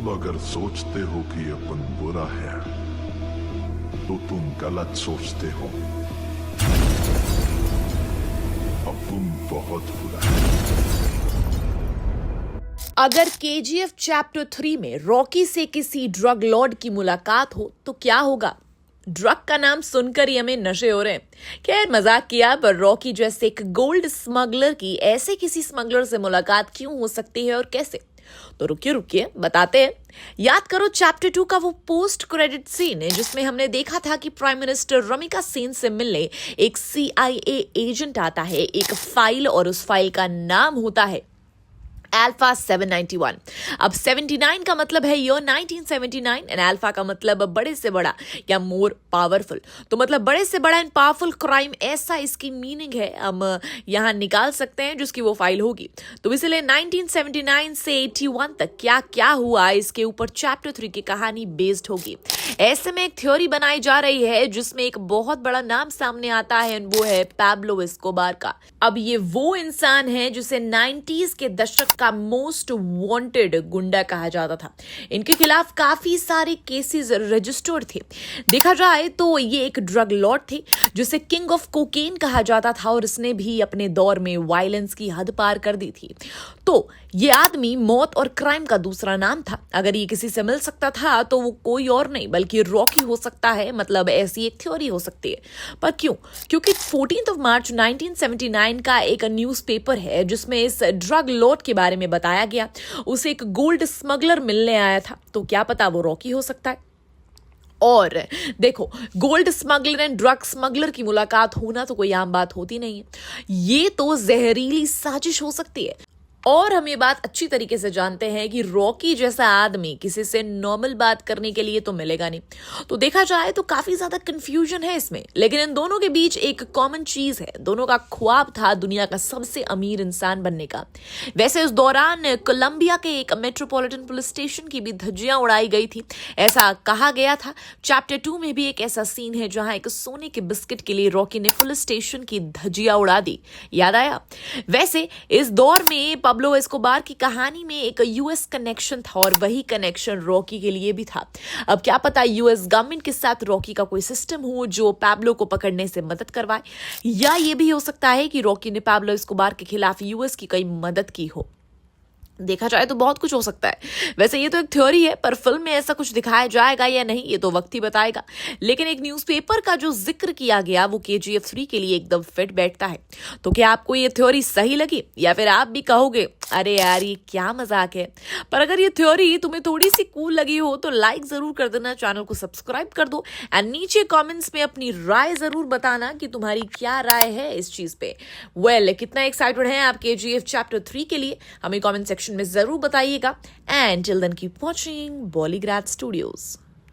अब अगर सोचते हो कि अपन बुरा है तो तुम गलत सोचते हो। अपन बहुत बुरा है। अगर केजीएफ चैप्टर 3 में रॉकी से किसी ड्रग लॉर्ड की मुलाकात हो तो क्या होगा? ड्रग का नाम सुनकर ही हमें नशे हो रहे हैं। खैर मजाक किया, पर रॉकी जैसे एक गोल्ड स्मगलर की ऐसे किसी स्मगलर से मुलाकात क्यों हो सकती है और कैसे? तो रुकिए बताते हैं। याद करो चैप्टर 2 का वो पोस्ट क्रेडिट सीन है जिसमें हमने देखा था कि प्राइम मिनिस्टर रमिका सेन से मिलने एक CIA एजेंट आता है, एक फाइल, और उस फाइल का नाम होता है अल्फा 791। अब 79 का मतलब है ईयर 1979 एंड अल्फा का मतलब बड़े से बड़ा या मोर पावरफुल। तो मतलब बड़े से बड़ा एंड पावरफुल क्राइम, ऐसा इसकी मीनिंग है। हम यहां निकाल सकते हैं जिसकी वो फाइल होगी। तो इसलिए 1979 से 81 तक क्या क्या हुआ, इसके ऊपर चैप्टर 3 की कहानी बेस्ड होगी। ऐसे में एक थ्योरी बनाई जा रही है जिसमें एक बहुत बड़ा नाम सामने आता है, वो है पैब्लो एस्कोबार का। अब ये वो इंसान है जिसे 90s के दशक का मोस्ट वांटेड गुंडा कहा जाता था। इनके खिलाफ काफी सारे केसेस रजिस्टर्ड थे। देखा जाए तो ये एक ड्रग लॉर्ड थे जिसे किंग ऑफ कोकेन कहा जाता था, और इसने भी अपने दौर में वायलेंस की हद पार कर दी थी। तो ये आदमी मौत और क्राइम का दूसरा नाम था। अगर ये किसी से मिल सकता था तो वो कोई और नहीं बल्कि रॉकी हो सकता है। मतलब ऐसी एक थ्योरी हो सकती है। पर क्यों? क्योंकि 14 मार्च 1979 का एक न्यूज़पेपर है जिसमें इस ड्रग लॉर्ड के बारे में बताया गया। उसे एक गोल्ड स्मगलर मिलने आया था, तो क्या पता वो रॉकी हो सकता है। और देखो, gold smuggler and drug smuggler की मुलाकात होना तो कोई आम बात होती नहीं है। ये तो जहरीली साजिश हो सकती है। और हम ये बात अच्छी तरीके से जानते हैं कि रॉकी जैसा आदमी किसी से नॉर्मल बात करने के लिए तो मिलेगा नहीं। तो देखा जाए तो काफी ज्यादा कंफ्यूजन है इसमें। लेकिन इन दोनों के बीच एक कॉमन चीज है, दोनों का ख्वाब था दुनिया का सबसे अमीर इंसान बनने का। वैसे उस दौरान कोलंबिया के एक मेट्रोपॉलिटन पुलिस स्टेशन की भी धज्जियां उड़ाई गई थी, ऐसा कहा गया था। चैप्टर 2 में भी एक ऐसा सीन है जहां एक सोने के बिस्किट के लिए रॉकी ने पुलिस स्टेशन की धज्जियां उड़ा दी। याद आया? वैसे इस दौर में पाब्लो एस्कोबार की कहानी में एक US कनेक्शन था, और वही कनेक्शन रॉकी के लिए भी था। अब क्या पता US गवर्नमेंट के साथ रॉकी का कोई सिस्टम हो जो पाब्लो को पकड़ने से मदद करवाए, या ये भी हो सकता है कि रॉकी ने पाब्लो एस्कोबार के खिलाफ US की कोई मदद की हो। देखा जाए तो बहुत कुछ हो सकता है। वैसे ये तो एक थ्योरी है, पर फिल्म में ऐसा कुछ दिखाया जाएगा या नहीं ये तो वक्त ही बताएगा। लेकिन एक न्यूज़पेपर का जो जिक्र किया गया वो KGF 3 के लिए एकदम फिट बैठता है। तो क्या आपको ये थ्योरी सही लगी, या फिर आप भी कहोगे अरे यार ये क्या मजाक है? पर अगर ये थ्योरी तुम्हें थोड़ी सी कूल लगी हो तो लाइक जरूर कर देना, चैनल को सब्सक्राइब कर दो, एंड नीचे कमेंट्स में अपनी राय जरूर बताना कि तुम्हारी क्या राय है इस चीज पे। कितना एक्साइटेड हैं आप KGF चैप्टर 3 के लिए, हमें कमेंट सेक्शन में जरूर बताइएगा। And till then keep watching Bollygrad studios.